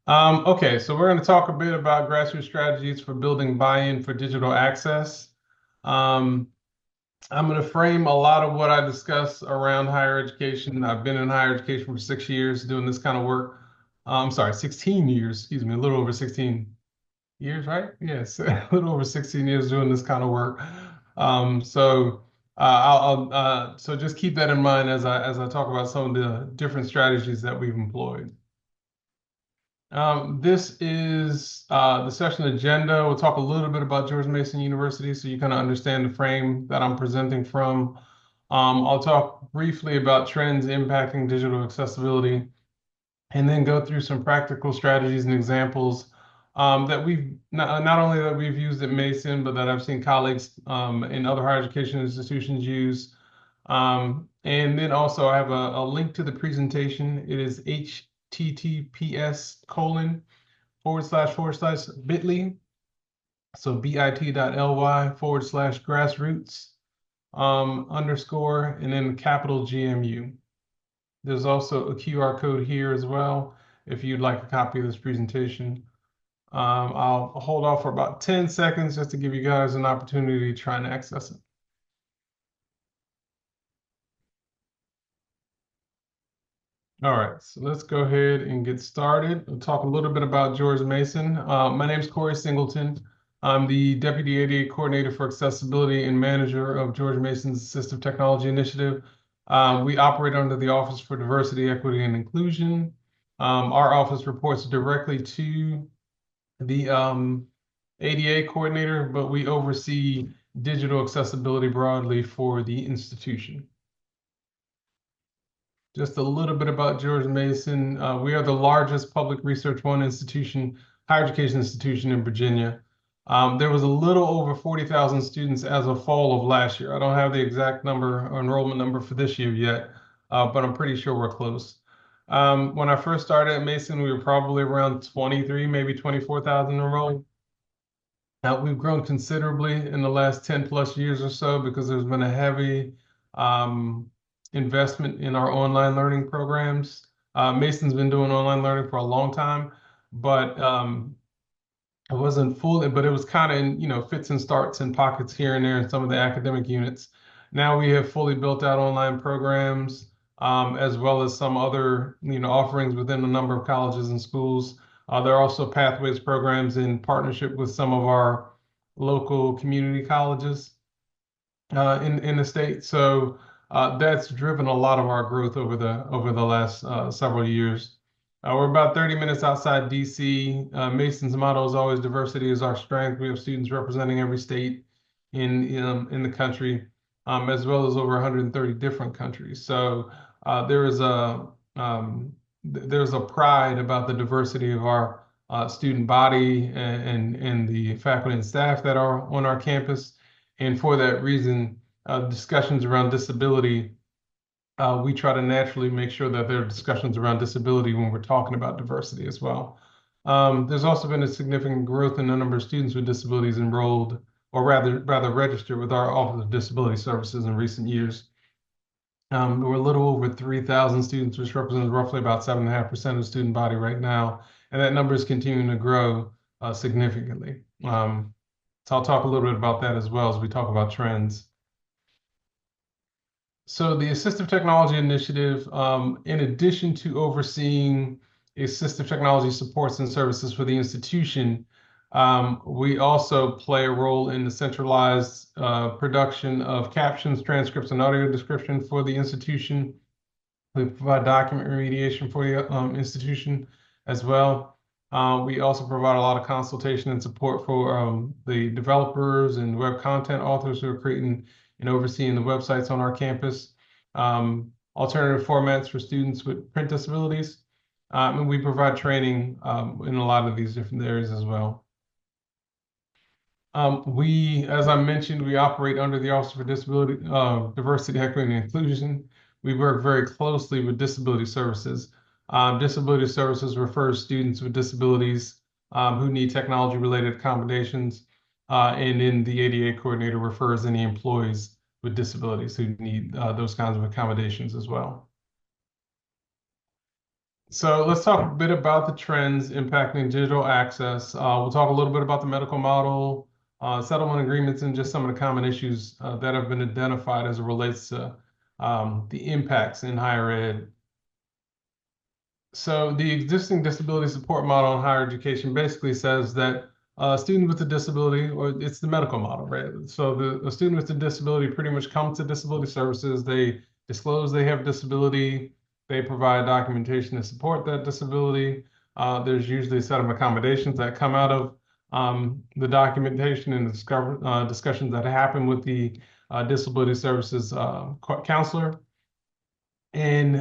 Okay, so we're going to talk a bit about grassroots strategies for building buy-in for digital access. Um, I'm going to frame a lot of what I discuss around higher education. I've been in higher education for 6 years doing this kind of work. I'm sorry, 16 years, excuse me, a little over 16 years, right? Yes, a little over 16 years doing this kind of work. So just keep that in mind as I talk about some of the different strategies that we've employed. This is the session agenda. We'll talk a little bit about George Mason University so you kind of understand the frame that I'm presenting from. I'll talk briefly about trends impacting digital accessibility and then go through some practical strategies and examples that we've not only that we've used at Mason, but that I've seen colleagues in other higher education institutions use. And then also I have a link to the presentation. It is https://bit.ly. So bit.ly/grassroots underscore and then capital GMU. There's also a QR code here as well if you'd like a copy of this presentation. I'll hold off for about 10 seconds just to give you guys an opportunity to try and access it. All right, so let's go ahead and get started. We'll talk a little bit about George Mason. My name is Corey Singleton. I'm the Deputy ADA Coordinator for Accessibility and Manager of George Mason's Assistive Technology Initiative. We operate under the Office for Diversity, Equity, and Inclusion. Our office reports directly to the ADA coordinator, but we oversee digital accessibility broadly for the institution. Just a little bit about George Mason. We are the largest public research one institution, higher education institution in Virginia. There was a little over 40,000 students as of fall of last year. I don't have the exact number or enrollment number for this year yet, but I'm pretty sure we're close. When I first started at Mason, we were probably around 23, maybe 24,000 enrolled. Now, we've grown considerably in the last 10 plus years or so because there's been a heavy um, investment in our online learning programs. Mason's been doing online learning for a long time, but it wasn't full, but it was kind of in, fits and starts and pockets here and there in some of the academic units. Now we have fully built out online programs, as well as some other, offerings within a number of colleges and schools. There are also pathways programs in partnership with some of our local community colleges in the state. So that's driven a lot of our growth over the last several years. We're about 30 minutes outside DC. Mason's motto is always diversity is our strength. We have students representing every state in the country, as well as over 130 different countries. So there is there's a pride about the diversity of our student body and the faculty and staff that are on our campus. And for that reason, discussions around disability, we try to naturally make sure that there are discussions around disability when we're talking about diversity as well. There's also been a significant growth in the number of students with disabilities enrolled, or rather registered with our Office of Disability Services in recent years. We're a little over 3,000 students, which represents roughly about 7.5% of the student body right now, and that number is continuing to grow significantly. So I'll talk a little bit about that as well as we talk about trends. So the Assistive Technology Initiative, in addition to overseeing assistive technology supports and services for the institution, we also play a role in the centralized production of captions, transcripts, and audio description for the institution. We provide document remediation for the institution as well. We also provide a lot of consultation and support for the developers and web content authors who are creating and overseeing the websites on our campus. Alternative formats for students with print disabilities. And we provide training in a lot of these different areas as well. As I mentioned, we operate under the Office for Disability, Diversity, Equity, and Inclusion. We work very closely with Disability Services. Disability Services refers students with disabilities who need technology-related accommodations, and then the ADA coordinator refers any employees with disabilities who need those kinds of accommodations as well. So let's talk a bit about the trends impacting digital access. We'll talk a little bit about the medical model, settlement agreements, and just some of the common issues that have been identified as it relates to the impacts in higher ed. So the existing disability support model in higher education basically says that a student with a disability, or it's the medical model, right? So a student with a disability pretty much comes to disability services. They disclose they have disability. They provide documentation to support that disability. There's usually a set of accommodations that come out of the documentation and the discussions that happen with the disability services counselor. And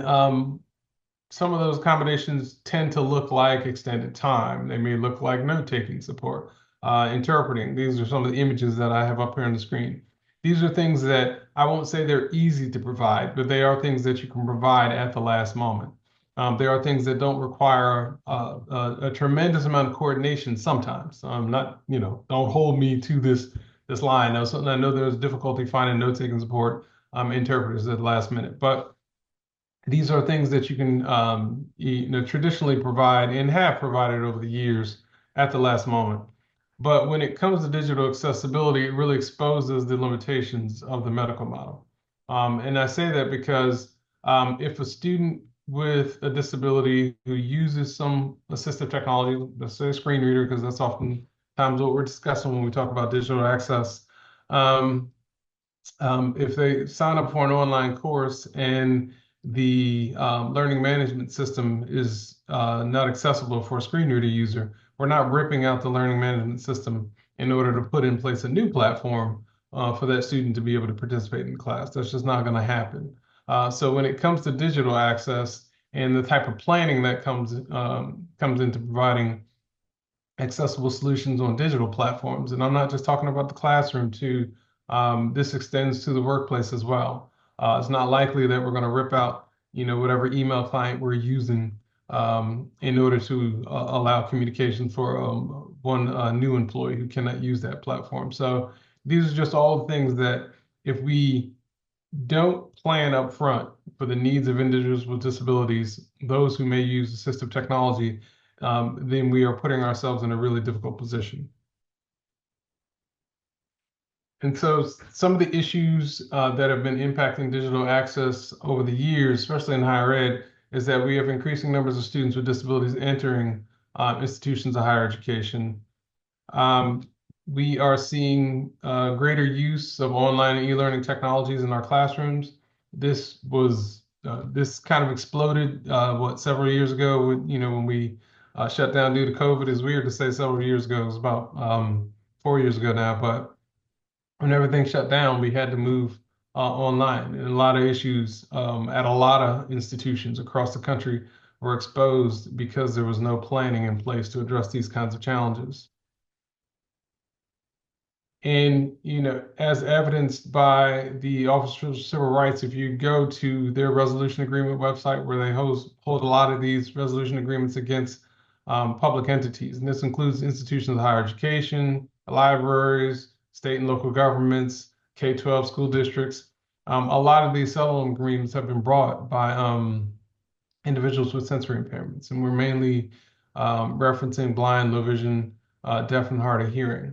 some of those accommodations tend to look like extended time. They may look like note-taking support, interpreting. These are some of the images that I have up here on the screen. These are things that I won't say they're easy to provide, but they are things that you can provide at the last moment. There are things that don't require a tremendous amount of coordination sometimes. Not, don't hold me to this line. I know there's difficulty finding note-taking support interpreters at the last minute, but these are things that you can traditionally provide and have provided over the years at the last moment. But when it comes to digital accessibility, it really exposes the limitations of the medical model. And I say that because if a student with a disability who uses some assistive technology, let's say a screen reader, because that's oftentimes what we're discussing when we talk about digital access, um, if they sign up for an online course and the learning management system is not accessible for a screen reader user, we're not ripping out the learning management system in order to put in place a new platform for that student to be able to participate in class. That's just not going to happen. So when it comes to digital access and the type of planning that comes into providing accessible solutions on digital platforms. And I'm not just talking about the classroom too. This extends to the workplace as well. It's not likely that we're going to rip out, whatever email client we're using in order to allow communication for one new employee who cannot use that platform. So these are just all the things that if we don't plan up front for the needs of individuals with disabilities, those who may use assistive technology, then we are putting ourselves in a really difficult position. And so some of the issues that have been impacting digital access over the years, especially in higher ed, is that we have increasing numbers of students with disabilities entering institutions of higher education. We are seeing greater use of online and e-learning technologies in our classrooms. This kind of exploded several years ago when we shut down due to COVID. It's weird to say several years ago. It was about 4 years ago now, but when everything shut down, we had to move online, and a lot of issues at a lot of institutions across the country were exposed because there was no planning in place to address these kinds of challenges. And, as evidenced by the Office of Civil Rights, if you go to their resolution agreement website where they hold a lot of these resolution agreements against public entities, and this includes institutions of higher education, libraries, state and local governments, K-12 school districts. A lot of these settlement agreements have been brought by individuals with sensory impairments, and we're mainly referencing blind, low vision, deaf, and hard of hearing.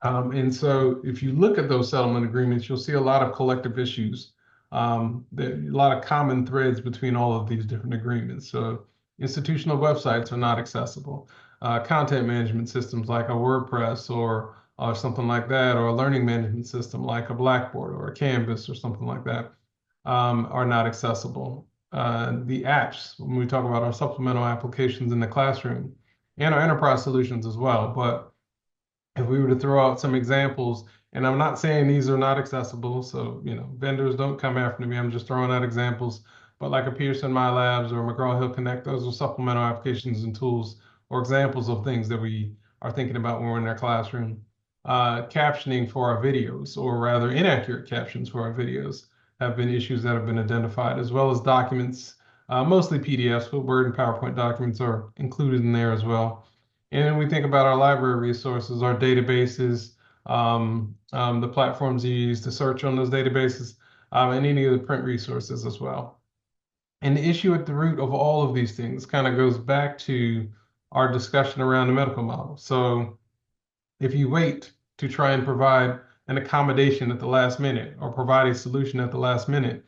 And so if you look at those settlement agreements, you'll see a lot of collective issues, a lot of common threads between all of these different agreements. So institutional websites are not accessible. Content management systems like a WordPress or something like that, or a learning management system like a Blackboard or a Canvas or something like that, are not accessible. The apps, when we talk about our supplemental applications in the classroom and our enterprise solutions as well, but if we were to throw out some examples, and I'm not saying these are not accessible, so vendors don't come after me. I'm just throwing out examples. But like a Pearson MyLabs or McGraw-Hill Connect, those are supplemental applications and tools or examples of things that we are thinking about when we're in our classroom. Captioning for our videos, or rather inaccurate captions for our videos, have been issues that have been identified, as well as documents, mostly PDFs, but Word and PowerPoint documents are included in there as well. And then we think about our library resources, our databases, the platforms you use to search on those databases, and any of the print resources as well. And the issue at the root of all of these things kind of goes back to our discussion around the medical model. So if you wait to try and provide an accommodation at the last minute or provide a solution at the last minute,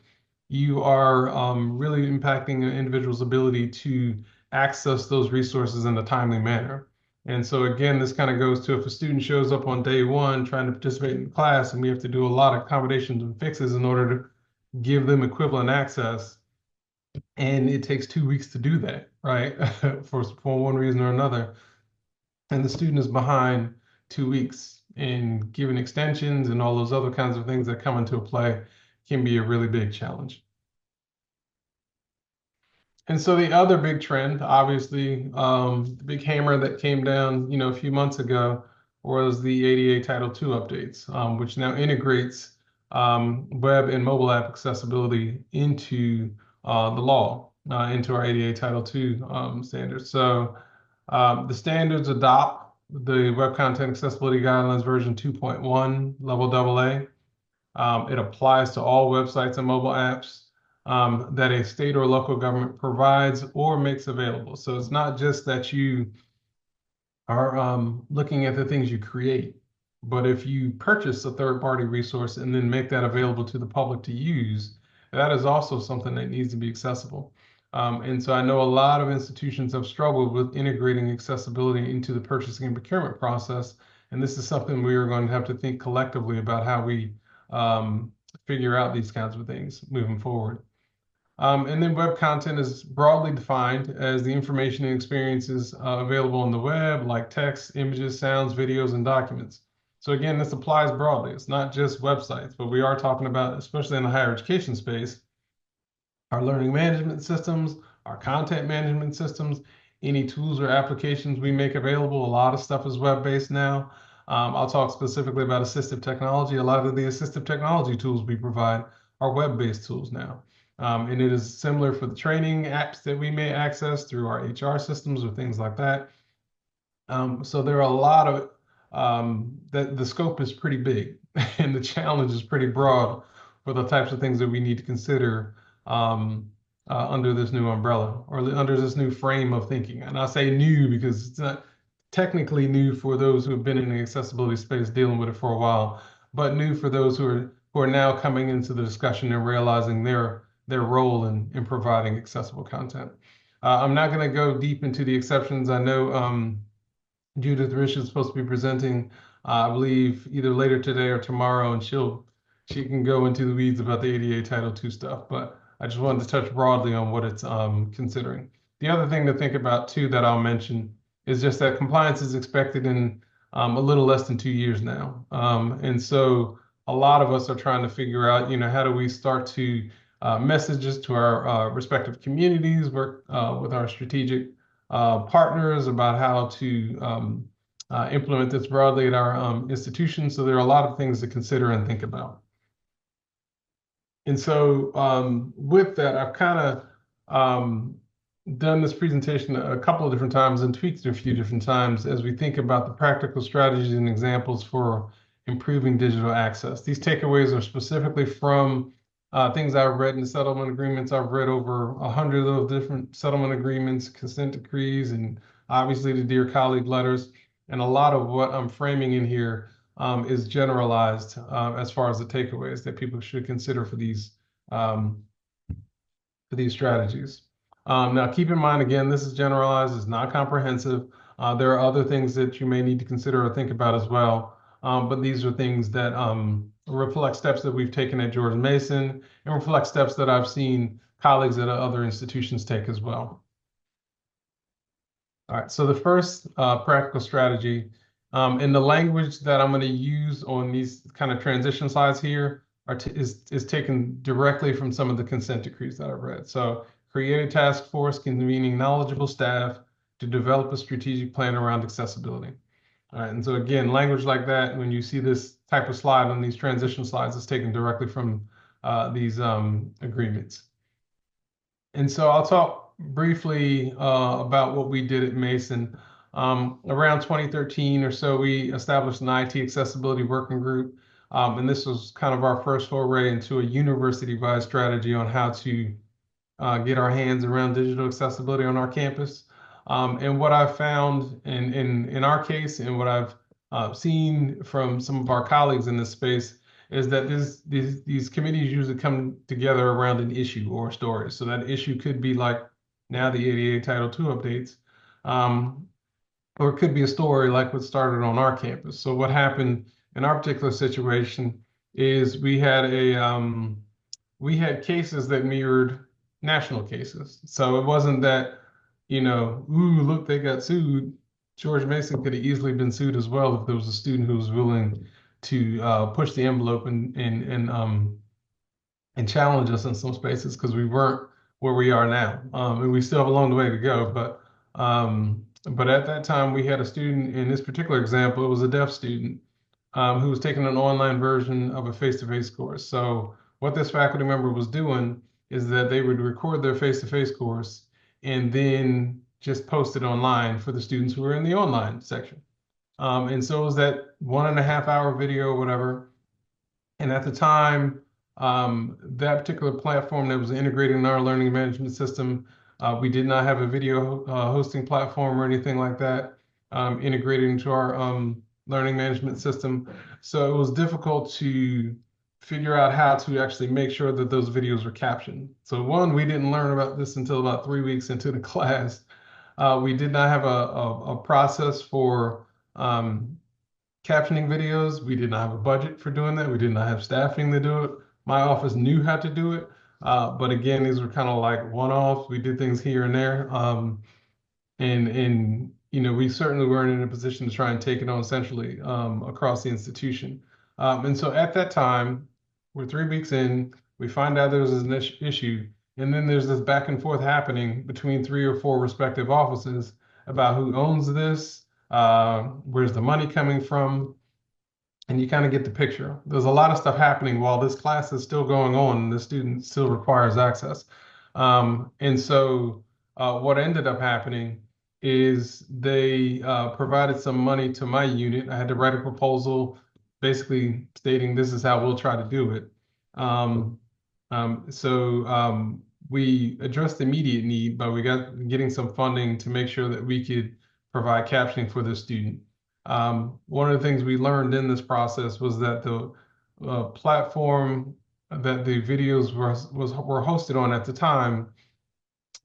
you are really impacting an individual's ability to access those resources in a timely manner. And so again, this kind of goes to if a student shows up on day one trying to participate in the class, and we have to do a lot of accommodations and fixes in order to give them equivalent access, and it takes 2 weeks to do that, right? For one reason or another, and the student is behind 2 weeks, and given extensions and all those other kinds of things that come into play can be a really big challenge. And so the other big trend, obviously, the big hammer that came down, a few months ago was the ADA Title II updates, which now integrates web and mobile app accessibility into the law, into our ADA Title II standards. So the standards adopt the Web Content Accessibility Guidelines version 2.1, level AA. It applies to all websites and mobile apps that a state or local government provides or makes available. So it's not just that you are looking at the things you create, but if you purchase a third-party resource and then make that available to the public to use, that is also something that needs to be accessible. And so I know a lot of institutions have struggled with integrating accessibility into the purchasing and procurement process. And this is something we are going to have to think collectively about how we figure out these kinds of things moving forward. And then web content is broadly defined as the information and experiences available on the web, like text, images, sounds, videos, and documents. So again, this applies broadly. It's not just websites, but we are talking about, especially in the higher education space, our learning management systems, our content management systems, any tools or applications we make available. A lot of stuff is web-based now. I'll talk specifically about assistive technology. A lot of the assistive technology tools we provide are web-based tools now. And it is similar for the training apps that we may access through our HR systems or things like that. So there are a lot of, the scope is pretty big and the challenge is pretty broad for the types of things that we need to consider under this new umbrella or under this new frame of thinking. And I say new because it's not technically new for those who have been in the accessibility space dealing with it for a while, but new for those who are now coming into the discussion and realizing their role in providing accessible content. I'm not going to go deep into the exceptions. I know Judith Rich is supposed to be presenting, I believe, either later today or tomorrow, and she can go into the weeds about the ADA Title II stuff, but I just wanted to touch broadly on what it's considering. The other thing to think about, too, that I'll mention is just that compliance is expected in a little less than 2 years now. And so a lot of us are trying to figure out, how do we start to messages to our respective communities, work with our strategic partners about how to implement this broadly at our institutions. So there are a lot of things to consider and think about. And so with that, I've kind of done this presentation a couple of different times and tweaked it a few different times as we think about the practical strategies and examples for improving digital access. These takeaways are specifically from things I've read in the settlement agreements. I've read over 100 of different settlement agreements, consent decrees, and obviously the Dear Colleague letters. And a lot of what I'm framing in here is generalized as far as the takeaways that people should consider for these strategies. Now, keep in mind, again, this is generalized, it's not comprehensive. There are other things that you may need to consider or think about as well. But these are things that reflect steps that we've taken at George Mason and reflect steps that I've seen colleagues at other institutions take as well. All right, so the first practical strategy, and the language that I'm going to use on these kind of transition slides here is taken directly from some of the consent decrees that I've read. So create a task force convening knowledgeable staff to develop a strategic plan around accessibility. All right, and so again, language like that, when you see this type of slide on these transition slides, is taken directly from these agreements. And so I'll talk briefly about what we did at Mason. Around 2013 or so, we established an IT accessibility working group. And this was kind of our first foray into a university-wide strategy on how to get our hands around digital accessibility on our campus. And what I've found in our case, and what I've seen from some of our colleagues in this space, is that these committees usually come together around an issue or a story. So that issue could be like now the ADA Title II updates, um, or it could be a story like what started on our campus. So what happened in our particular situation is we had cases that mirrored national cases. So it wasn't that, ooh, look, they got sued. George Mason could have easily been sued as well if there was a student who was willing to push the envelope and challenge us in some spaces because we weren't where we are now. And we still have a long way to go. But at that time, we had a student in this particular example, it was a deaf student who was taking an online version of a face-to-face course. So what this faculty member was doing is that they would record their face-to-face course and then just post it online for the students who were in the online section. And so it was that 1.5 hour video or whatever. And at the time, that particular platform that was integrated in our learning management system, we did not have a video hosting platform or anything like that integrated into our learning management system. So it was difficult to figure out how to actually make sure that those videos were captioned. So one, we didn't learn about this until about 3 weeks into the class. We did not have a process for captioning videos. We did not have a budget for doing that. We did not have staffing to do it. My office knew how to do it. But again, these were kind of like one-offs. We did things here and there. And we certainly weren't in a position to try and take it on centrally across the institution. And so at that time, we're 3 weeks in, we find out there's an issue, and then there's this back and forth happening between 3 or 4 respective offices about who owns this, where's the money coming from, and you kind of get the picture. There's a lot of stuff happening while this class is still going on and the student still requires access. And so what ended up happening is they provided some money to my unit. I had to write a proposal basically stating this is how we'll try to do it. So we addressed the immediate need, but we getting some funding to make sure that we could provide captioning for the student. One of the things we learned in this process was that the platform that the videos were hosted on at the time,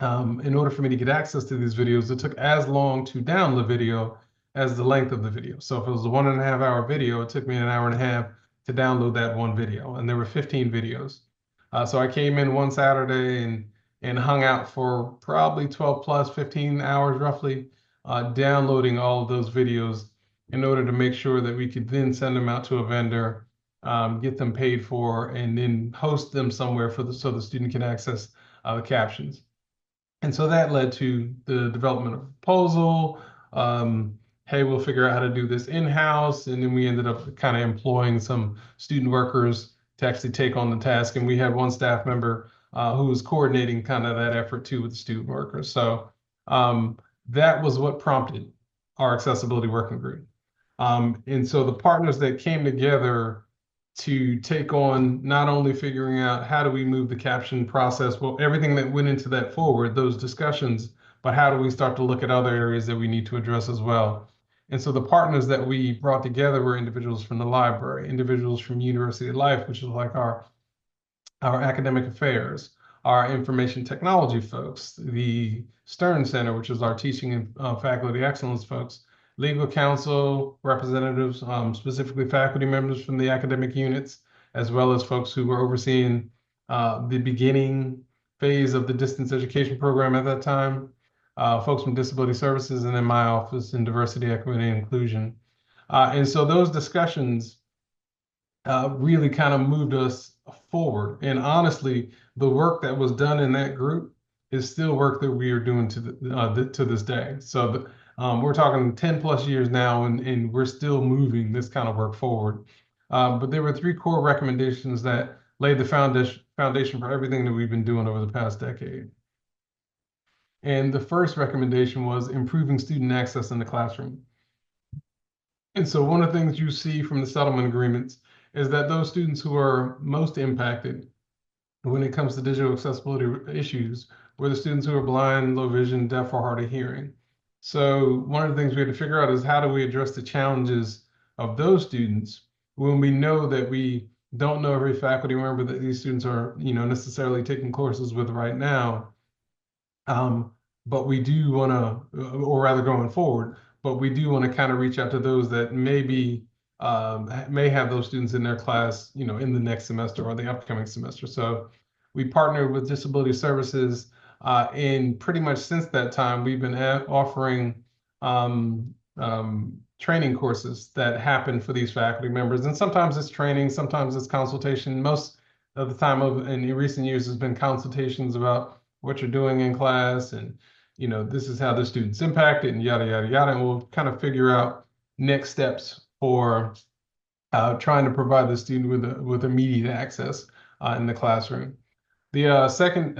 in order for me to get access to these videos, it took as long to download the video as the length of the video. So if it was a 1.5 hour video, it took me an hour and a half to download that one video, and there were 15 videos. So I came in one Saturday and hung out for probably 12 plus 15 hours roughly, downloading all of those videos in order to make sure that we could then send them out to a vendor, get them paid for, and then host them somewhere so the student can access the captions. And so that led to the development of a proposal. Hey, we'll figure out how to do this in-house. And then we ended up kind of employing some student workers to actually take on the task. And we had one staff member who was coordinating kind of that effort too with the student workers. So that was what prompted our accessibility working group. And so the partners that came together to take on not only figuring out how do we move the caption process, well, everything that went into that forward, those discussions, but how do we start to look at other areas that we need to address as well. And so the partners that we brought together were individuals from the library, individuals from University of Life, which is like our academic affairs, our information technology folks, the Stern Center, which is our teaching and faculty excellence folks, legal counsel representatives, specifically faculty members from the academic units, as well as folks who were overseeing the beginning phase of the distance education program at that time, folks from disability services, and in my office in diversity, equity, and inclusion. And so those discussions really kind of moved us forward. And honestly, the work that was done in that group is still work that we are doing to this day. So we're talking 10 plus years now, and we're still moving this kind of work forward. But there were 3 core recommendations that laid the foundation for everything that we've been doing over the past decade. And the first recommendation was improving student access in the classroom. And so one of the things you see from the settlement agreements is that those students who are most impacted when it comes to digital accessibility issues were the students who are blind, low vision, deaf, or hard of hearing. So one of the things we had to figure out is how do we address the challenges of those students when we know that we don't know every faculty member that these students are, necessarily taking courses with right now. Um, but we do want to, or rather going forward, but we do want to kind of reach out to those that maybe may have those students in their class, in the next semester or the upcoming semester. So we partnered with Disability Services, and pretty much since that time, we've been offering training courses that happen for these faculty members. And sometimes it's training, sometimes it's consultation. Most of the time in recent years has been consultations about what you're doing in class, and this is how the students impacted, and yada yada yada, and we'll kind of figure out next steps for trying to provide the student with immediate access in the classroom. The second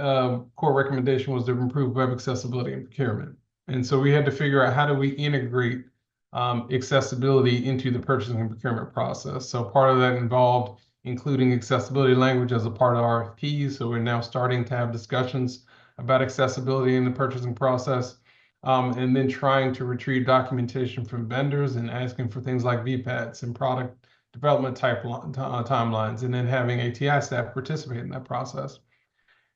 core recommendation was to improve web accessibility and procurement. And so we had to figure out how do we integrate accessibility into the purchasing and procurement process. So part of that involved including accessibility language as a part of RFPs. So we're now starting to have discussions about accessibility in the purchasing process, and then trying to retrieve documentation from vendors and asking for things like VPATs and product development timelines, and then having ATI staff participate in that process.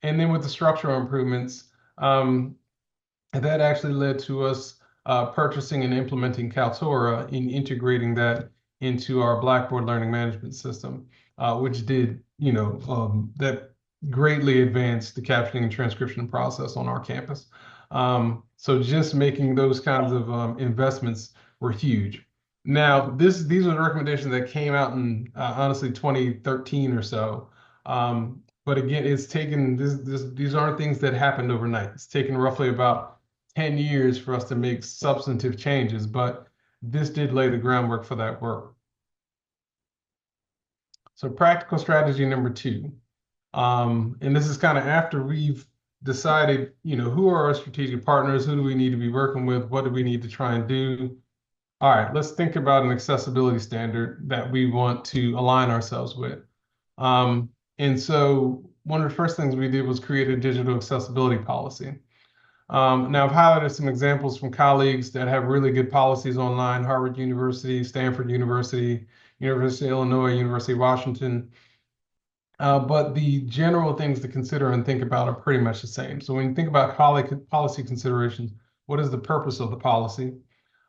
And then with the structural improvements, that actually led to us purchasing and implementing Kaltura and integrating that into our Blackboard learning management system, which did, that greatly advanced the captioning and transcription process on our campus. So just making those kinds of investments were huge. Now, these are the recommendations that came out in honestly 2013 or so. But again, it's taken these aren't things that happened overnight. It's taken roughly about 10 years for us to make substantive changes, but this did lay the groundwork for that work. So practical strategy number 2. And this is kind of after we've decided, who are our strategic partners, who do we need to be working with, what do we need to try and do? All right, let's think about an accessibility standard that we want to align ourselves with. And so one of the first things we did was create a digital accessibility policy. Now, I've highlighted some examples from colleagues that have really good policies online: Harvard University, Stanford University, University of Illinois, University of Washington. But the general things to consider and think about are pretty much the same. So when you think about policy considerations, what is the purpose of the policy?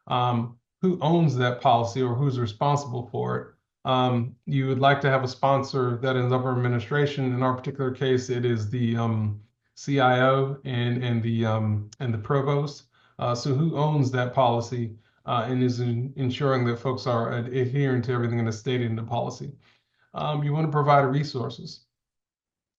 Who owns that policy or who's responsible for it? You would like to have a sponsor that is upper administration. In our particular case, it is the CIO and the provost. So who owns that policy and is ensuring that folks are adhering to everything that is stated in the policy? You want to provide resources.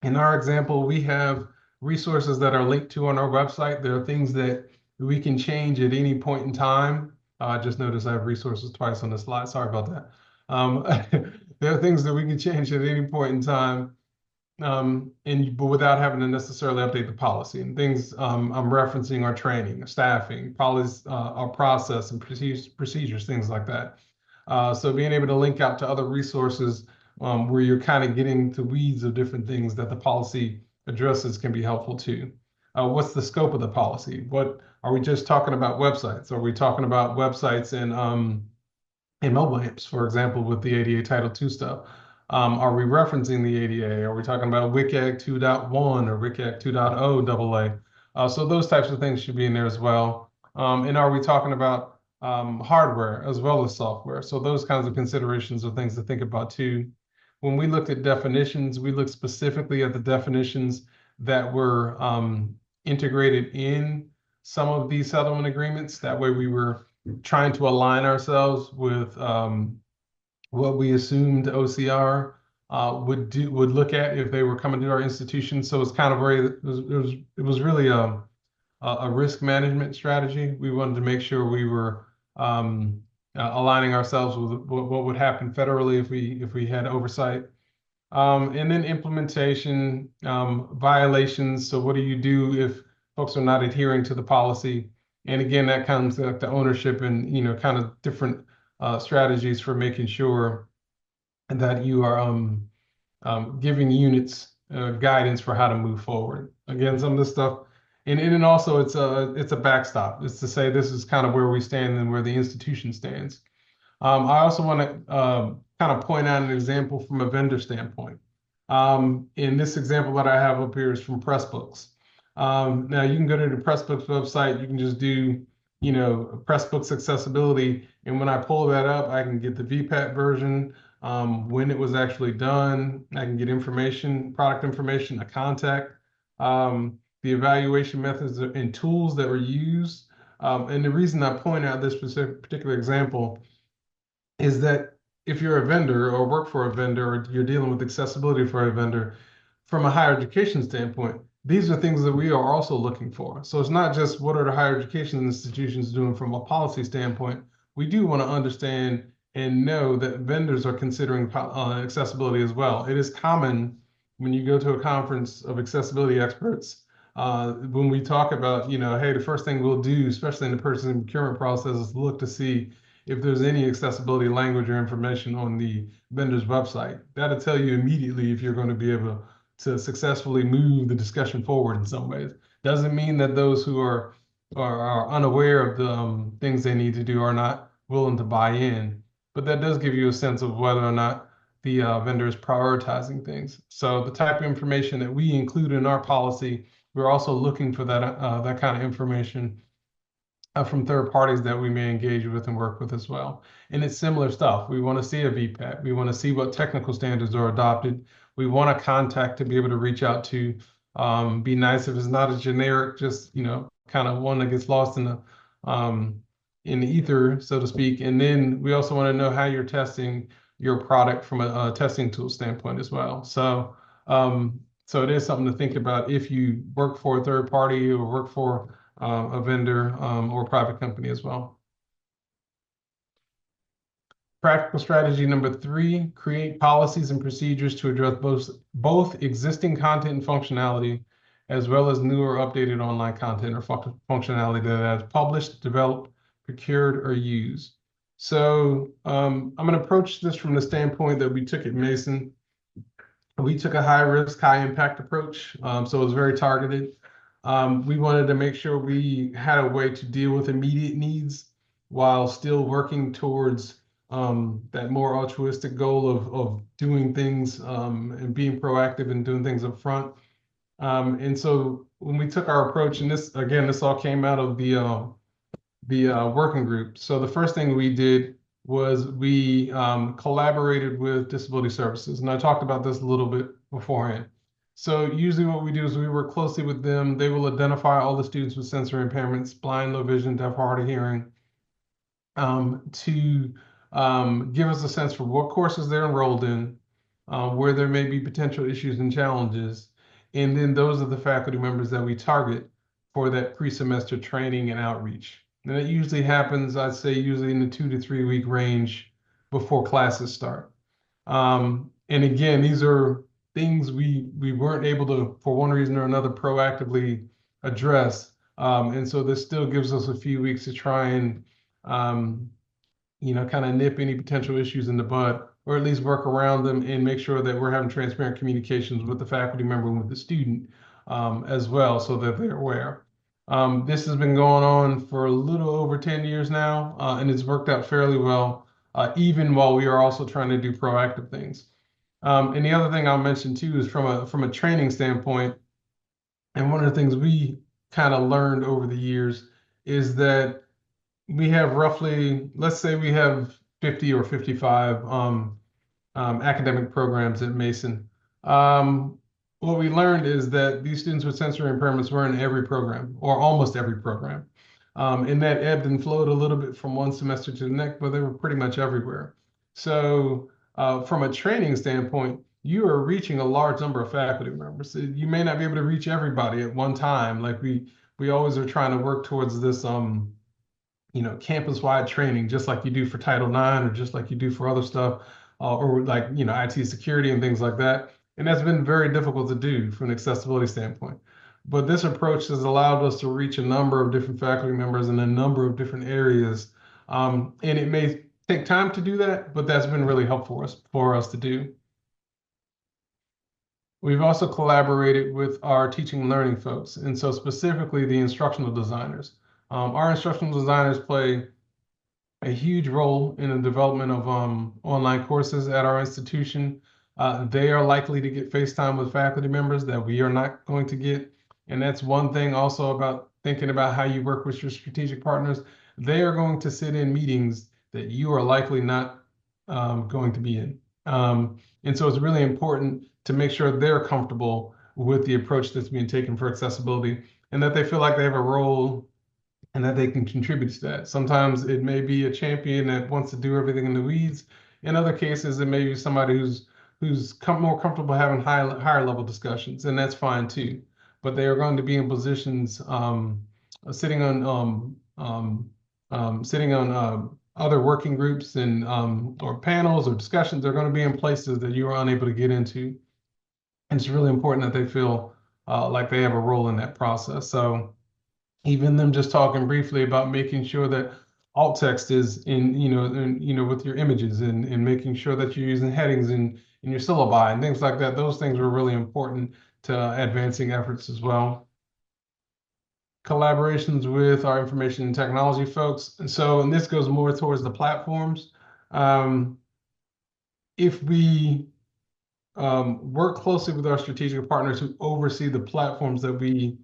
In our example, we have resources that are linked to on our website. There are things that we can change at any point in time. I just noticed I have resources twice on the slide. Sorry about that. There are things that we can change at any point in time, but without having to necessarily update the policy. And things I'm referencing are training, staffing, policies, our process and procedures, things like that. So being able to link out to other resources where you're kind of getting to weeds of different things that the policy addresses can be helpful too. What's the scope of the policy? What are we just talking about websites? Are we talking about websites and mobile apps, for example, with the ADA Title II stuff? Are we referencing the ADA? Are we talking about WCAG 2.1 or WCAG 2.0 AA? So those types of things should be in there as well. And are we talking about hardware as well as software? So those kinds of considerations are things to think about too. When we looked at definitions, we looked specifically at the definitions that were integrated in some of these settlement agreements. That way we were trying to align ourselves with what we assumed OCR would look at if they were coming to our institution. So it's kind of it was really a risk management strategy. We wanted to make sure we were aligning ourselves with what would happen federally if we had oversight. And then implementation violations. So what do you do if folks are not adhering to the policy? And again, that comes to ownership and kind of different strategies for making sure that you are giving units guidance for how to move forward. Again, some of this stuff, and also it's a backstop. It's to say this is kind of where we stand and where the institution stands. I also want to kind of point out an example from a vendor standpoint. In this example that I have up here is from Pressbooks. Now you can go to the Pressbooks website, you can just do, Pressbooks accessibility. And when I pull that up, I can get the VPAT version, when it was actually done. I can get information, product information, a contact, the evaluation methods and tools that were used. And the reason I point out this particular example is that if you're a vendor or work for a vendor or you're dealing with accessibility for a vendor, from a higher education standpoint, these are things that we are also looking for. So it's not just what are the higher education institutions doing from a policy standpoint. We do want to understand and know that vendors are considering accessibility as well. It is common when you go to a conference of accessibility experts, when we talk about, hey, the first thing we'll do, especially in the purchasing procurement process, is look to see if there's any accessibility language or information on the vendor's website. That'll tell you immediately if you're going to be able to successfully move the discussion forward in some ways. Doesn't mean that those who are unaware of the things they need to do are not willing to buy in, but that does give you a sense of whether or not the vendor is prioritizing things. So the type of information that we include in our policy, we're also looking for that kind of information from third parties that we may engage with and work with as well. And it's similar stuff. We want to see a VPAT. We want to see what technical standards are adopted. We want a contact to be able to reach out to. Be nice if it's not a generic, just, kind of one that gets lost in the ether, so to speak. And then we also want to know how you're testing your product from a testing tool standpoint as well. So it is something to think about if you work for a third party or work for a vendor or a private company as well. Practical strategy number 3, create policies and procedures to address both existing content and functionality, as well as new or updated online content or functionality that is published, developed, procured, or used. So I'm going to approach this from the standpoint that we took at Mason. We took a high risk, high impact approach. So it was very targeted. We wanted to make sure we had a way to deal with immediate needs while still working towards that more altruistic goal of doing things and being proactive and doing things up front. And so when we took our approach, and this all came out of the working group. So the first thing we did was we collaborated with disability services. And I talked about this a little bit beforehand. So usually what we do is we work closely with them. They will identify all the students with sensory impairments, blind, low vision, deaf, hard of hearing, to give us a sense for what courses they're enrolled in, where there may be potential issues and challenges. And then those are the faculty members that we target for that pre-semester training and outreach. And it usually happens, I'd say, usually in the 2 to 3 week range before classes start. And again, these are things we weren't able to, for one reason or another, proactively address. And so this still gives us a few weeks to try and, kind of nip any potential issues in the bud, or at least work around them and make sure that we're having transparent communications with the faculty member and with the student as well, so that they're aware. This has been going on for a little over 10 years now, and it's worked out fairly well, even while we are also trying to do proactive things. And the other thing I'll mention too is from a training standpoint, and one of the things we kind of learned over the years is that we have roughly, let's say we have 50 or 55 academic programs at Mason. What we learned is that these students with sensory impairments were in every program, or almost every program. And that ebbed and flowed a little bit from one semester to the next, but they were pretty much everywhere. So from a training standpoint, you are reaching a large number of faculty members. So you may not be able to reach everybody at one time. Like we always are trying to work towards this, campus-wide training, just like you do for Title IX or just like you do for other stuff, or like, IT security and things like that. And that's been very difficult to do from an accessibility standpoint. But this approach has allowed us to reach a number of different faculty members in a number of different areas. And it may take time to do that, but that's been really helpful for us to do. We've also collaborated with our teaching and learning folks, and so specifically the instructional designers. Our instructional designers play a huge role in the development of online courses at our institution. They are likely to get FaceTime with faculty members that we are not going to get. And that's one thing also about thinking about how you work with your strategic partners. They are going to sit in meetings that you are likely not going to be in. And so it's really important to make sure they're comfortable with the approach that's being taken for accessibility and that they feel like they have a role and that they can contribute to that. Sometimes it may be a champion that wants to do everything in the weeds. In other cases, it may be somebody who's more comfortable having higher level discussions, and that's fine too. But they are going to be in positions sitting on sitting on other working groups and or panels or discussions. They're going to be in places that you are unable to get into, and it's really important that they feel like they have a role in that process. So even them just talking briefly about making sure that alt text is with your images and making sure that you're using headings in your syllabi and things like that. Those things were really important to advancing efforts as well. Collaborations with our information and technology folks. And this goes more towards the platforms. If we work closely with our strategic partners who oversee the platforms that we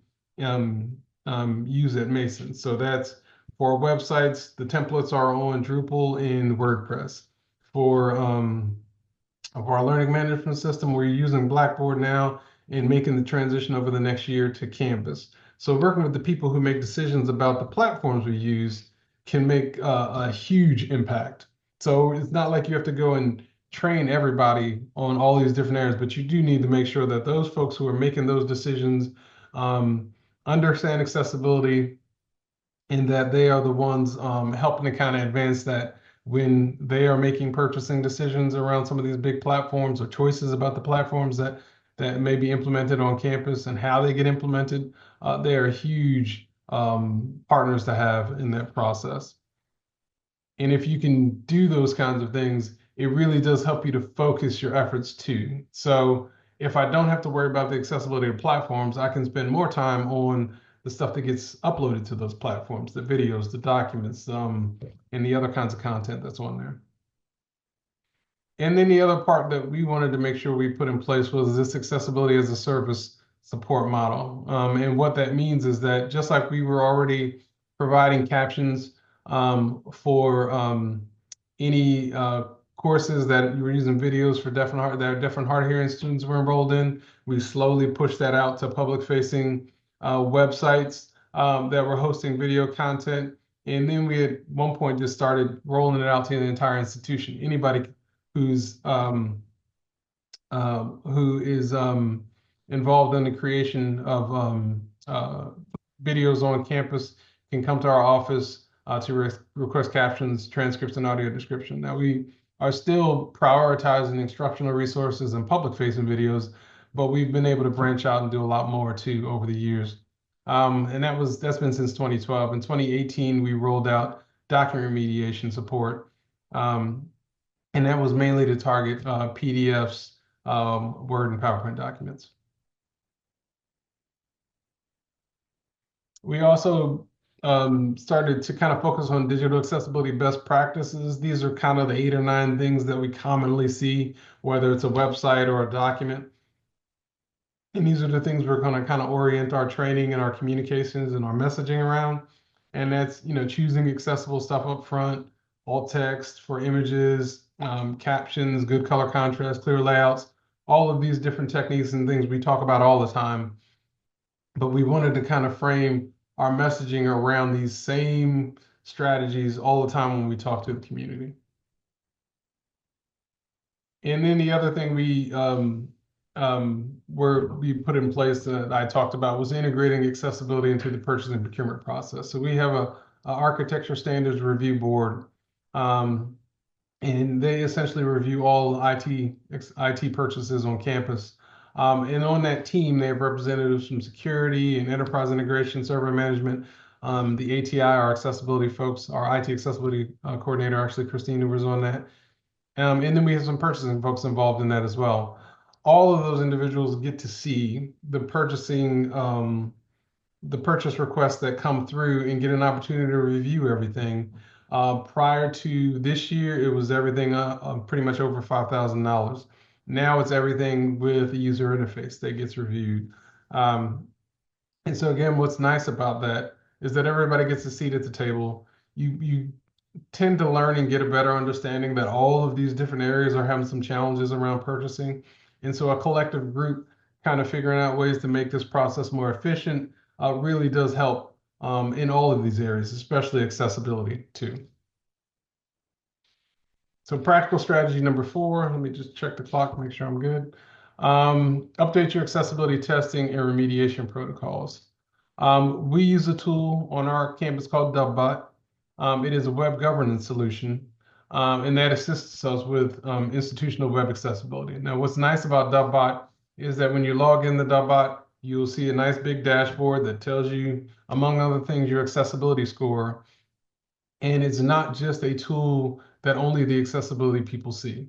use at Mason. So that's for our websites, the templates are on Drupal and WordPress. For our learning management system, we're using Blackboard now and making the transition over the next year to Canvas. So working with the people who make decisions about the platforms we use can make a huge impact. So it's not like you have to go and train everybody on all these different areas, but you do need to make sure that those folks who are making those decisions understand accessibility and that they are the ones helping to kind of advance that when they are making purchasing decisions around some of these big platforms or choices about the platforms that may be implemented on campus and how they get implemented. They are huge partners to have in that process. And if you can do those kinds of things, it really does help you to focus your efforts too. So if I don't have to worry about the accessibility of platforms, I can spend more time on the stuff that gets uploaded to those platforms, the videos, the documents, and the other kinds of content that's on there. And then the other part that we wanted to make sure we put in place was this accessibility as a service support model. And what that means is that just like we were already providing captions for any courses that you were using videos for deaf and hard of hearing students were enrolled in, we slowly pushed that out to public-facing websites that were hosting video content. And then we at one point just started rolling it out to the entire institution. Anybody who is involved in the creation of videos on campus can come to our office to request captions, transcripts, and audio description. Now, we are still prioritizing instructional resources and public-facing videos, but we've been able to branch out and do a lot more too over the years. And that's been since 2012. In 2018, we rolled out document remediation support. And that was mainly to target PDFs, Word, and PowerPoint documents. We also started to kind of focus on digital accessibility best practices. These are kind of the 8 or 9 things that we commonly see, whether it's a website or a document. And these are the things we're going to kind of orient our training and our communications and our messaging around. And that's, choosing accessible stuff up front, alt text for images, captions, good color contrast, clear layouts, all of these different techniques and things we talk about all the time. But we wanted to kind of frame our messaging around these same strategies all the time when we talk to the community. And then the other thing we put in place that I talked about was integrating accessibility into the purchasing and procurement process. So we have a architecture standards review board, and they essentially review all IT purchases on campus. And on that team, they have representatives from security and enterprise integration, server management, the ATI, our accessibility folks, our IT accessibility coordinator, actually Christine, who was on that. And then we have some purchasing folks involved in that as well. all of those individuals get to see the purchase requests that come through and get an opportunity to review everything. Prior to this year, it was everything pretty much over $5,000. Now it's everything with a user interface that gets reviewed. And so again, what's nice about that is that everybody gets a seat at the table. You tend to learn and get a better understanding that all of these different areas are having some challenges around purchasing. And so a collective group kind of figuring out ways to make this process more efficient really does help in all of these areas, especially accessibility too. So practical strategy number 4, let me just check the clock, make sure I'm good. Update your accessibility testing and remediation protocols. We use a tool on our campus called DubBot. It is a web governance solution, and that assists us with institutional web accessibility. Now, what's nice about DubBot is that when you log in the DubBot, you'll see a nice big dashboard that tells you, among other things, your accessibility score. And it's not just a tool that only the accessibility people see.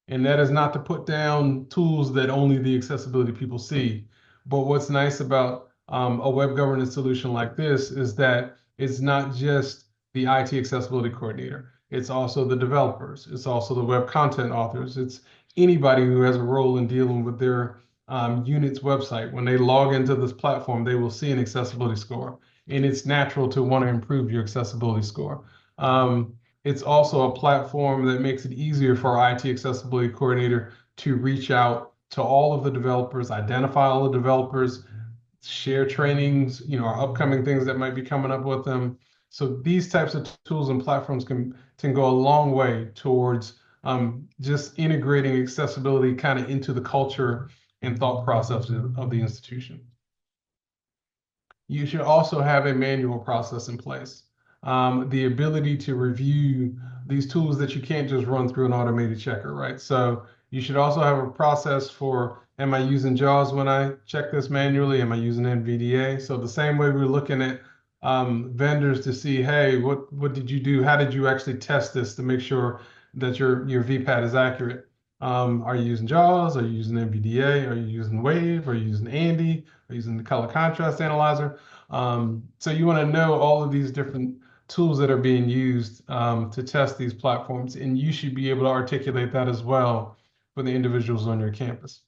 And that is not to put down tools that only the accessibility people see. But what's nice about a web governance solution like this is that it's not just the IT accessibility coordinator. It's also the developers. It's also the web content authors. It's anybody who has a role in dealing with their unit's website. When they log into this platform, they will see an accessibility score. And it's natural to want to improve your accessibility score. It's also a platform that makes it easier for our IT accessibility coordinator to reach out to all of the developers, identify all the developers, share trainings, our upcoming things that might be coming up with them. So these types of tools and platforms can go a long way towards just integrating accessibility kind of into the culture and thought process of the institution. You should also have a manual process in place. The ability to review these tools that you can't just run through an automated checker, right? So you should also have a process for, am I using JAWS when I check this manually? Am I using NVDA? So the same way we're looking at vendors to see, hey, what did you do? How did you actually test this to make sure that your VPAT is accurate? Are you using JAWS? Are you using NVDA? Are you using Wave? Are you using Andy? Are you using the color contrast analyzer? So you want to know all of these different tools that are being used to test these platforms, and you should be able to articulate that as well for the individuals on your campus.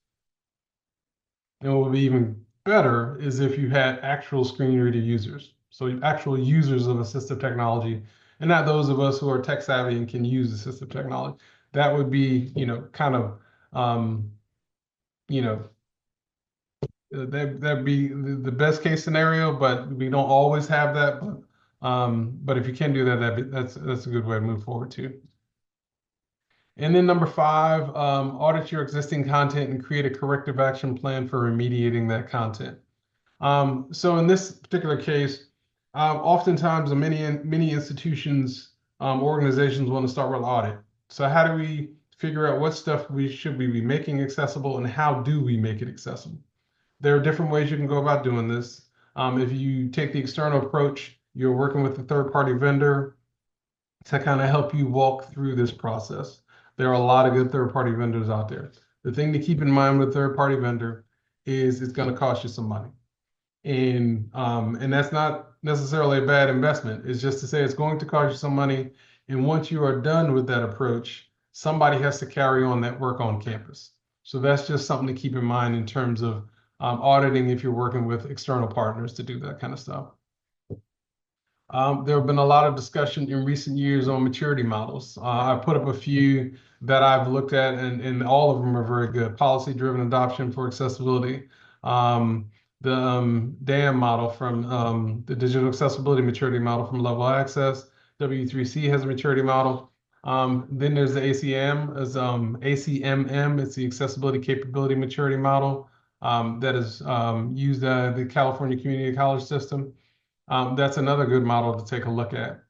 And what would be even better is if you had actual screen reader users, so actual users of assistive technology, and not those of us who are tech savvy and can use assistive technology. That would be, kind of, that'd be the best case scenario, but we don't always have that. But if you can do that, that's a good way to move forward too. And then number 5, audit your existing content and create a corrective action plan for remediating that content. So in this particular case, oftentimes many institutions, organizations want to start with audit. So how do we figure out what stuff should we be making accessible and how do we make it accessible? There are different ways you can go about doing this. If you take the external approach, you're working with a third-party vendor to kind of help you walk through this process. There are a lot of good third-party vendors out there. The thing to keep in mind with third-party vendor is it's going to cost you some money. And that's not necessarily a bad investment. It's just to say it's going to cost you some money. And once you are done with that approach, somebody has to carry on that work on campus. So that's just something to keep in mind in terms of auditing if you're working with external partners to do that kind of stuff. There have been a lot of discussion in recent years on maturity models. I put up a few that I've looked at, and all of them are very good. Policy-driven adoption for accessibility. The DAM model from the Digital Accessibility Maturity Model from Level Access. W3C has a maturity model. Then there's the ACM, ACMM, it's the Accessibility Capability Maturity Model that is used the California Community College System. That's another good model to take a look at.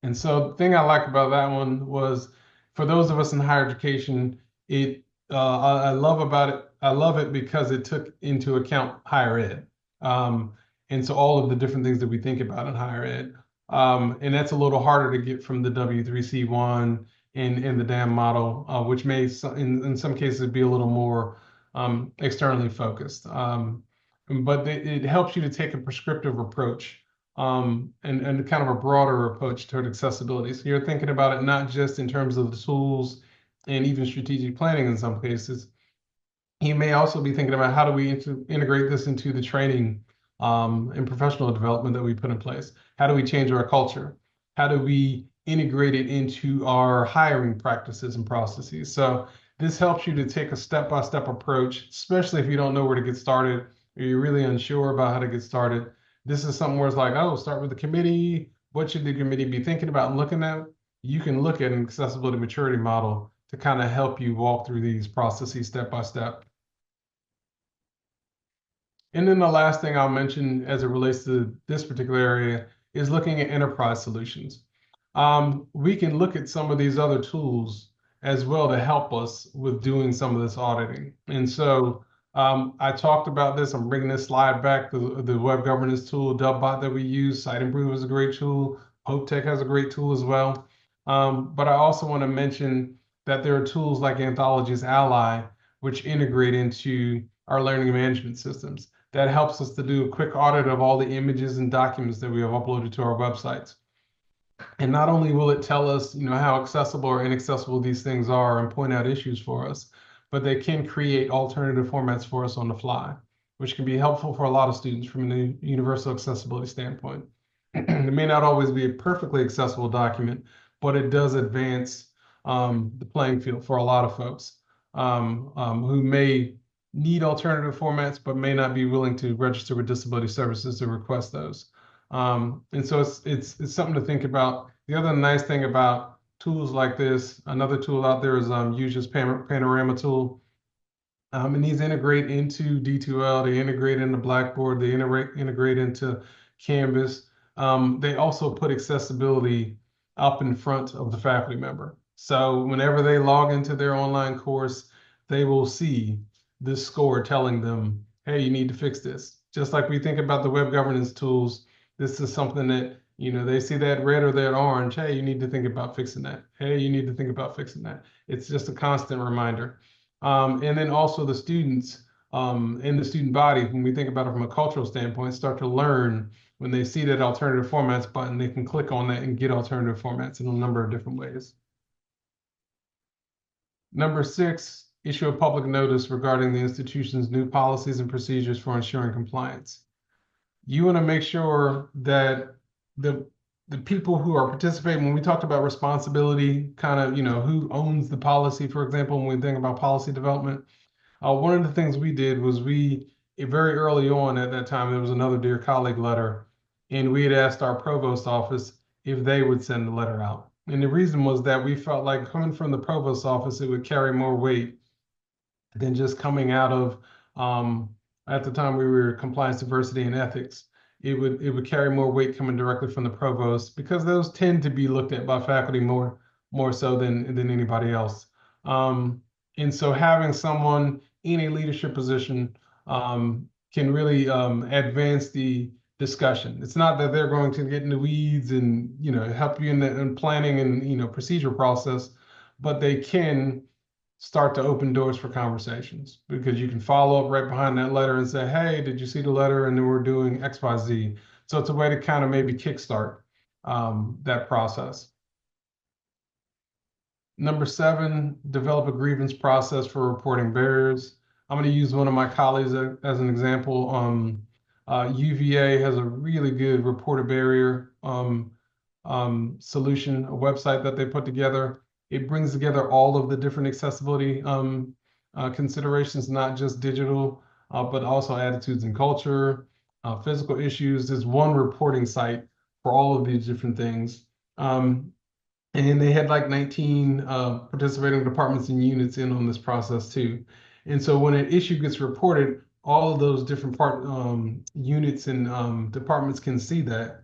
And so the thing I like about that one was, for those of us in higher education, I love it because it took into account higher ed. And so all of the different things that we think about in higher ed. And that's a little harder to get from the W3C1 in the DAM model, which may in some cases be a little more externally focused. But it helps you to take a prescriptive approach and kind of a broader approach toward accessibility. So you're thinking about it not just in terms of the tools and even strategic planning in some cases. You may also be thinking about how do we integrate this into the training and professional development that we put in place? How do we change our culture? How do we integrate it into our hiring practices and processes? So this helps you to take a step-by-step approach, especially if you don't know where to get started or you're really unsure about how to get started. This is something where it's like, oh, start with the committee. What should the committee be thinking about and looking at? You can look at an accessibility maturity model to kind of help you walk through these processes step by step. And then the last thing I'll mention as it relates to this particular area is looking at enterprise solutions. We can look at some of these other tools as well to help us with doing some of this auditing. And so I talked about this. I'm bringing this slide back, the web governance tool, Dubbot that we use. SiteImprove is a great tool. HopeTech has a great tool as well. But I also want to mention that there are tools like Anthology's Ally, which integrate into our learning management systems. That helps us to do a quick audit of all the images and documents that we have uploaded to our websites. And not only will it tell us, how accessible or inaccessible these things are and point out issues for us, but they can create alternative formats for us on the fly, which can be helpful for a lot of students from a universal accessibility standpoint. It may not always be a perfectly accessible document, but it does advance the playing field for a lot of folks who may need alternative formats, but may not be willing to register with disability services to request those. And so it's something to think about. The other nice thing about tools like this, another tool out there is USE's Panorama tool. And these integrate into D2L, they integrate into Blackboard, they integrate into Canvas. They also put accessibility up in front of the faculty member. So whenever they log into their online course, they will see this score telling them, hey, you need to fix this. Just like we think about the web governance tools, this is something that, they see that red or that orange, hey, you need to think about fixing that. Hey, you need to think about fixing that. It's just a constant reminder. And then also the students in the student body, when we think about it from a cultural standpoint, start to learn when they see that alternative formats button, they can click on that and get alternative formats in a number of different ways. Number 6, issue a public notice regarding the institution's new policies and procedures for ensuring compliance. You want to make sure that the people who are participating, when we talked about responsibility, kind of, who owns the policy, for example, when we think about policy development, one of the things we did was very early on at that time, there was another Dear Colleague letter, and we had asked our provost office if they would send the letter out. And the reason was that we felt like coming from the provost office, it would carry more weight than just coming out of, at the time we were compliance, diversity, and ethics. It would carry more weight coming directly from the provost because those tend to be looked at by faculty more so than anybody else. And so having someone in a leadership position can really advance the discussion. It's not that they're going to get in the weeds and help you in the planning and procedure process, but they can start to open doors for conversations because you can follow up right behind that letter and say, hey, did you see the letter? And then we're doing X, Y, Z. So it's a way to kind of maybe kickstart that process. Number 7, develop a grievance process for reporting barriers. I'm going to use one of my colleagues as an example. UVA has a really good report a barrier solution, a website that they put together. It brings together all of the different accessibility considerations, not just digital, but also attitudes and culture, physical issues. There's one reporting site for all of these different things. And they had like 19 participating departments and units in on this process too. And so when an issue gets reported, all of those different units and departments can see that.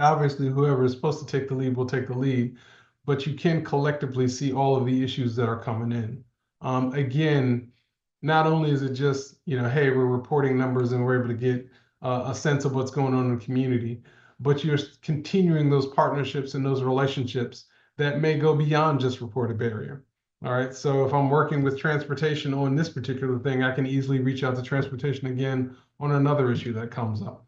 Obviously, whoever is supposed to take the lead will take the lead, but you can collectively see all of the issues that are coming in. Again, not only is it just, hey, we're reporting numbers and we're able to get a sense of what's going on in the community, but you're continuing those partnerships and those relationships that may go beyond just reported barrier. All right, so if I'm working with transportation on this particular thing, I can easily reach out to transportation again on another issue that comes up.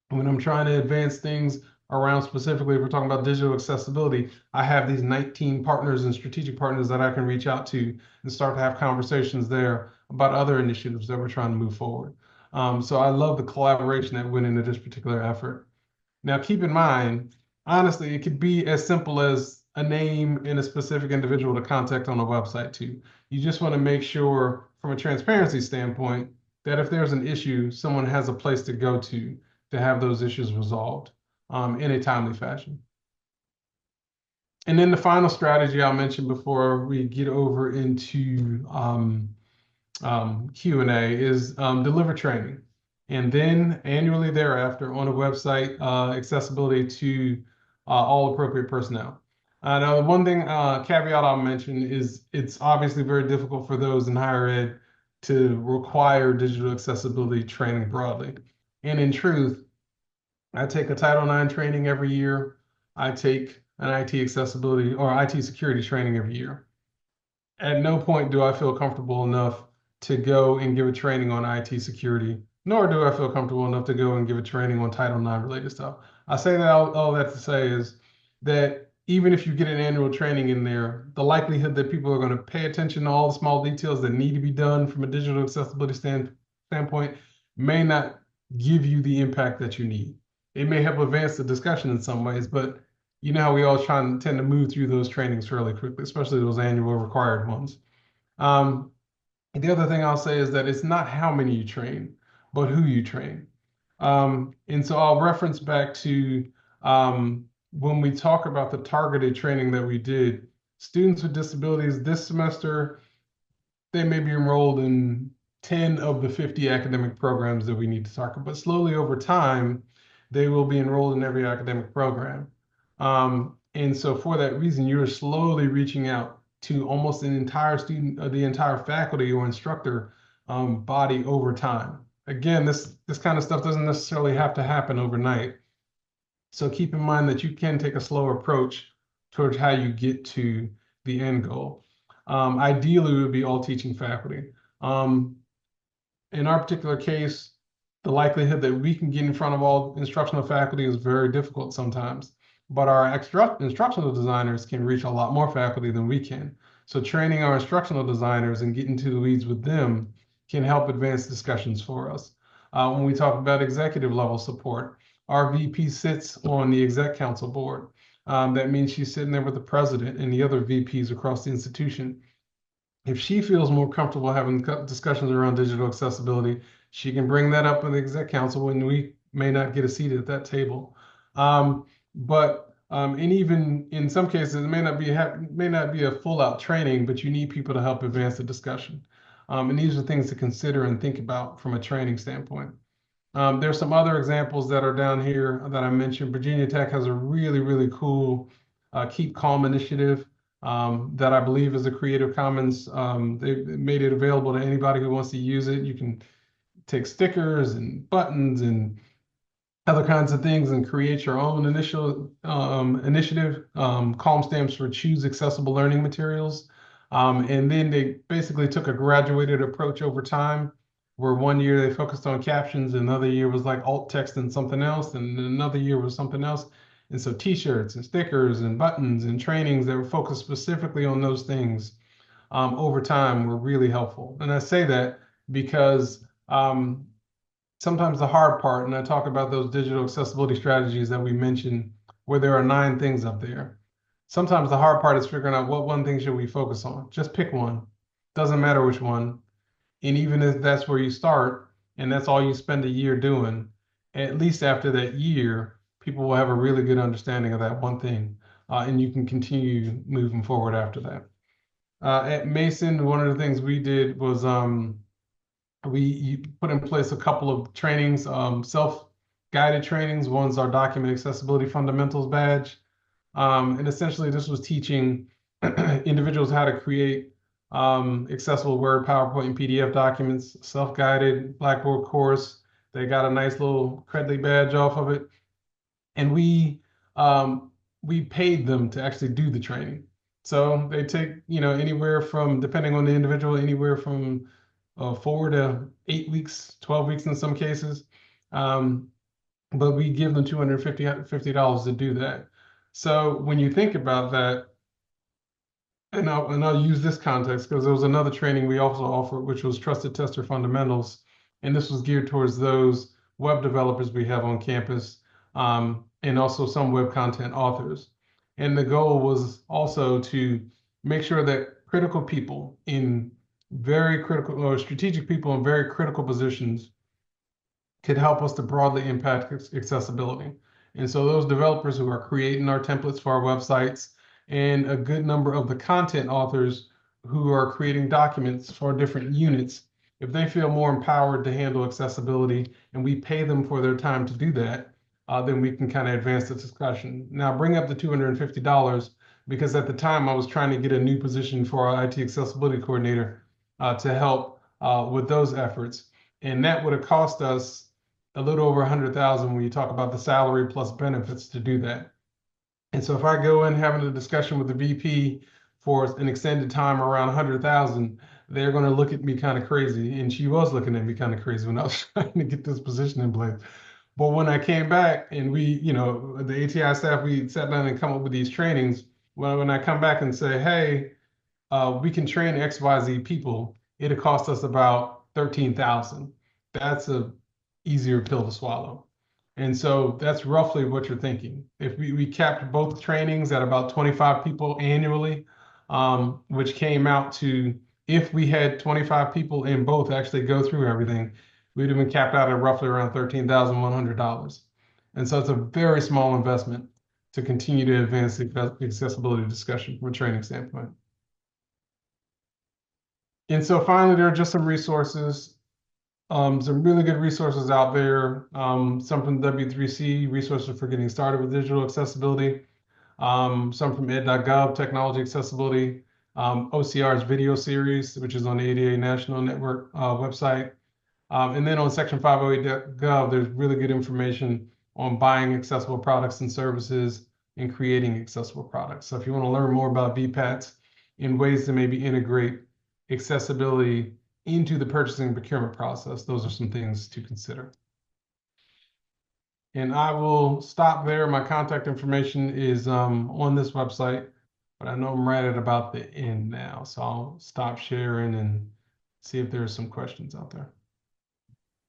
When I'm trying to advance things around, specifically, if we're talking about digital accessibility, I have these 19 partners and strategic partners that I can reach out to and start to have conversations there about other initiatives that we're trying to move forward. So I love the collaboration that went into this particular effort. Now, keep in mind, honestly, it could be as simple as a name and a specific individual to contact on a website too. You just want to make sure, from a transparency standpoint, that if there's an issue, someone has a place to go to have those issues resolved in a timely fashion. And then the final strategy I'll mention before we get over into Q&A is deliver training. And then annually thereafter on a website, accessibility to all appropriate personnel. Now, the one thing, caveat I'll mention is it's obviously very difficult for those in higher ed to require digital accessibility training broadly. And in truth, I take a Title IX training every year. I take an IT accessibility or IT security training every year. At no point do I feel comfortable enough to go and give a training on IT security, nor do I feel comfortable enough to go and give a training on Title IX related stuff. I say that all that to say is that even if you get an annual training in there, the likelihood that people are going to pay attention to all the small details that need to be done from a digital accessibility standpoint may not give you the impact that you need. It may help advance the discussion in some ways, but you know how we all tend to move through those trainings fairly quickly, especially those annual required ones. The other thing I'll say is that it's not how many you train, but who you train. And so I'll reference back to when we talk about the targeted training that we did, students with disabilities this semester, they may be enrolled in 10 of the 50 academic programs that we need to target, but slowly over time, they will be enrolled in every academic program. And so for that reason, you're slowly reaching out to almost an entire student, the entire faculty or instructor body over time. Again, this kind of stuff doesn't necessarily have to happen overnight. So keep in mind that you can take a slower approach towards how you get to the end goal. Ideally, it would be all teaching faculty. In our particular case, the likelihood that we can get in front of all instructional faculty is very difficult sometimes, but our instructional designers can reach a lot more faculty than we can. So training our instructional designers and getting to the weeds with them can help advance discussions for us. When we talk about executive level support, our VP sits on the exec council board. That means she's sitting there with the president and the other VPs across the institution. If she feels more comfortable having discussions around digital accessibility, she can bring that up in the exec council when we may not get a seat at that table. And even in some cases, it may not be a full out training, but you need people to help advance the discussion. And these are things to consider and think about from a training standpoint. There's some other examples that are down here that I mentioned. Virginia Tech has a really, really cool Keep Calm initiative that I believe is a Creative Commons. They made it available to anybody who wants to use it. You can take stickers and buttons and other kinds of things and create your own initiative. Calm stands for Choose Accessible Learning Materials. And then they basically took a graduated approach over time, where one year they focused on captions, another year was like alt text and something else, and another year was something else. And so t-shirts and stickers and buttons and trainings that were focused specifically on those things over time were really helpful. And I say that because sometimes the hard part, and I talk about those digital accessibility strategies that we mentioned, where there are 9 things up there. Sometimes the hard part is figuring out what one thing should we focus on. Just pick one. Doesn't matter which one. And even if that's where you start and that's all you spend a year doing, at least after that year, people will have a really good understanding of that one thing. And you can continue moving forward after that. At Mason, one of the things we did was we put in place a couple of trainings, self-guided trainings. One's our Document Accessibility Fundamentals badge. And essentially, this was teaching individuals how to create accessible Word, PowerPoint, and PDF documents, self-guided Blackboard course. They got a nice little Credly badge off of it. And we we paid them to actually do the training. So they take, anywhere from, depending on the individual, anywhere from 4 to 8 weeks, 12 weeks in some cases. Um, but we give them $250 to do that. So when you think about that, and I'll use this context because there was another training we also offered, which was Trusted Tester Fundamentals, and this was geared towards those web developers we have on campus, and also some web content authors. And the goal was also to make sure that critical people in very critical or strategic people in very critical positions could help us to broadly impact accessibility. And so those developers who are creating our templates for our websites and a good number of the content authors who are creating documents for different units, if they feel more empowered to handle accessibility and we pay them for their time to do that, then we can kind of advance the discussion. Now, bring up the $250 because at the time I was trying to get a new position for our IT accessibility coordinator to help with those efforts. And that would have cost us a little over 100,000 when you talk about the salary plus benefits to do that. And so if I go in having a discussion with the VP for an extended time around 100,000, they're going to look at me kind of crazy. And she was looking at me kind of crazy when I was trying to get this position in place. But when I came back and we, the ATI staff, we sat down and come up with these trainings. When I come back and say, hey, we can train XYZ people, it'll cost us about 13,000. That's a easier pill to swallow. And so that's roughly what you're thinking. If we capped both trainings at about 25 people annually, which came out to, if we had 25 people in both actually go through everything, we'd have been capped out at roughly around $13,100. And so it's a very small investment to continue to advance the accessibility discussion from a training standpoint. And so finally, there are just some resources. Some really good resources out there. Some from W3C, resources for getting started with digital accessibility. Some from ed.gov, technology accessibility. OCR's video series, which is on the ADA National Network website. And then on section 508.gov, there's really good information on buying accessible products and services and creating accessible products. So if you want to learn more about BPATs and ways to maybe integrate accessibility into the purchasing and procurement process, those are some things to consider. And I will stop there. My contact information is on this website, but I know I'm right at about the end now. So I'll stop sharing and see if there are some questions out there.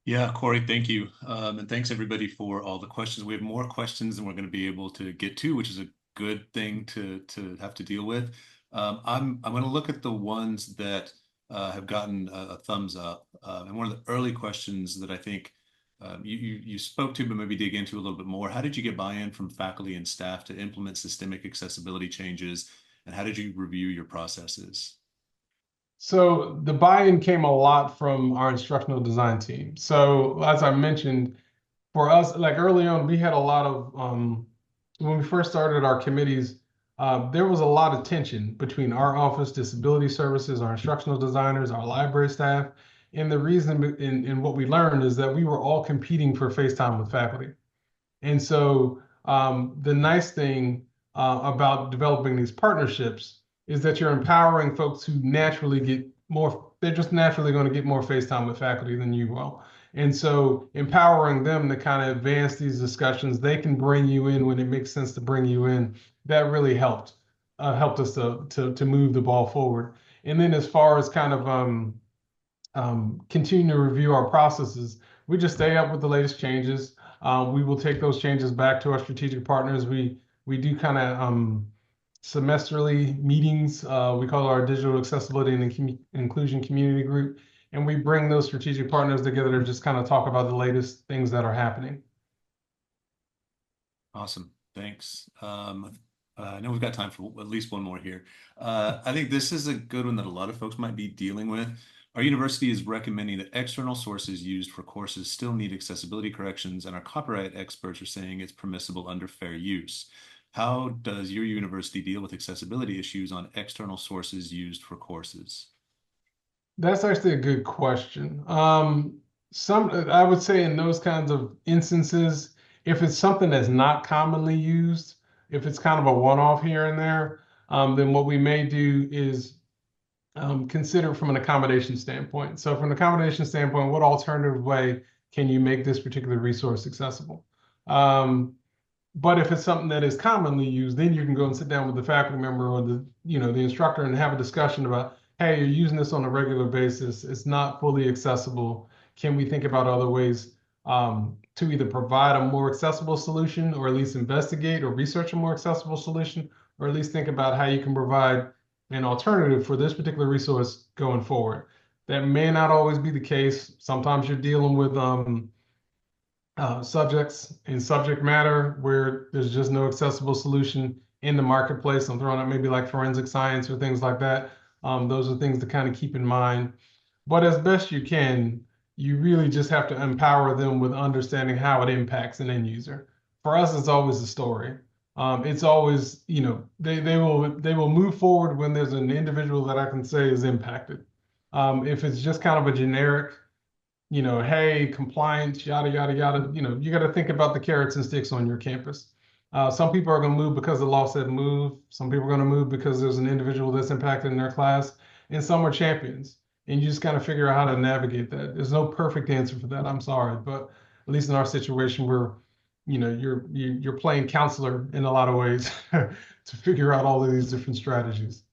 Yeah, Corey, thank you. And thanks everybody for all the questions. We have more questions than we're going to be able to get to, which is a good thing to have to deal with. I'm going to look at the ones that have gotten a thumbs up. And one of the early questions that I think you spoke to, but maybe dig into a little bit more. How did you get buy-in from faculty and staff to implement systemic accessibility changes? And how did you review your processes? So the buy-in came a lot from our instructional design team. So as I mentioned, for us, like early on, we had a lot of, when we first started our committees, there was a lot of tension between our office, disability services, our instructional designers, our library staff. And the reason in what we learned is that we were all competing for face time with faculty. And so the nice thing about developing these partnerships is that you're empowering folks who naturally get more, they're just naturally going to get more face time with faculty than you will. And so empowering them to kind of advance these discussions, they can bring you in when it makes sense to bring you in. That really helped us to move the ball forward. And then as far as kind of continue to review our processes, we just stay up with the latest changes. We will take those changes back to our strategic partners. We do kind of semesterly meetings. We call it our Digital Accessibility and Inclusion Community Group. And we bring those strategic partners together to just kind of talk about the latest things that are happening. Awesome. Thanks. I know we've got time for at least one more here. I think this is a good one that a lot of folks might be dealing with. Our university is recommending that external sources used for courses still need accessibility corrections, and our copyright experts are saying it's permissible under fair use. How does your university deal with accessibility issues on external sources used for courses? That's actually a good question. I would say in those kinds of instances, if it's something that's not commonly used, If it's kind of a one-off here and there, then what we may do is consider from an accommodation standpoint. So from an accommodation standpoint, what alternative way can you make this particular resource accessible? But if it's something that is commonly used, then you can go and sit down with the faculty member or the instructor and have a discussion about, hey, you're using this on a regular basis. It's not fully accessible. Can we think about other ways to either provide a more accessible solution, or at least investigate or research a more accessible solution, or at least think about how you can provide an alternative for this particular resource going forward? That may not always be the case. Sometimes you're dealing with subjects and subject matter where there's just no accessible solution in the marketplace. I'm throwing out maybe like forensic science or things like that. Those are things to kind of keep in mind. But as best you can, you really just have to empower them with understanding how it impacts an end user. For us, it's always a story. It's always, they will move forward when there's an individual that I can say is impacted. If it's just kind of a generic, hey, compliance, yada, yada, yada, you got to think about the carrots and sticks on your campus. Some people are going to move because the law said move. Some people are going to move because there's an individual that's impacted in their class, and some are champions. And you just kind of figure out how to navigate that. There's no perfect answer for that. I'm sorry, but at least in our situation, you're playing counselor in a lot of ways to figure out all of these different strategies.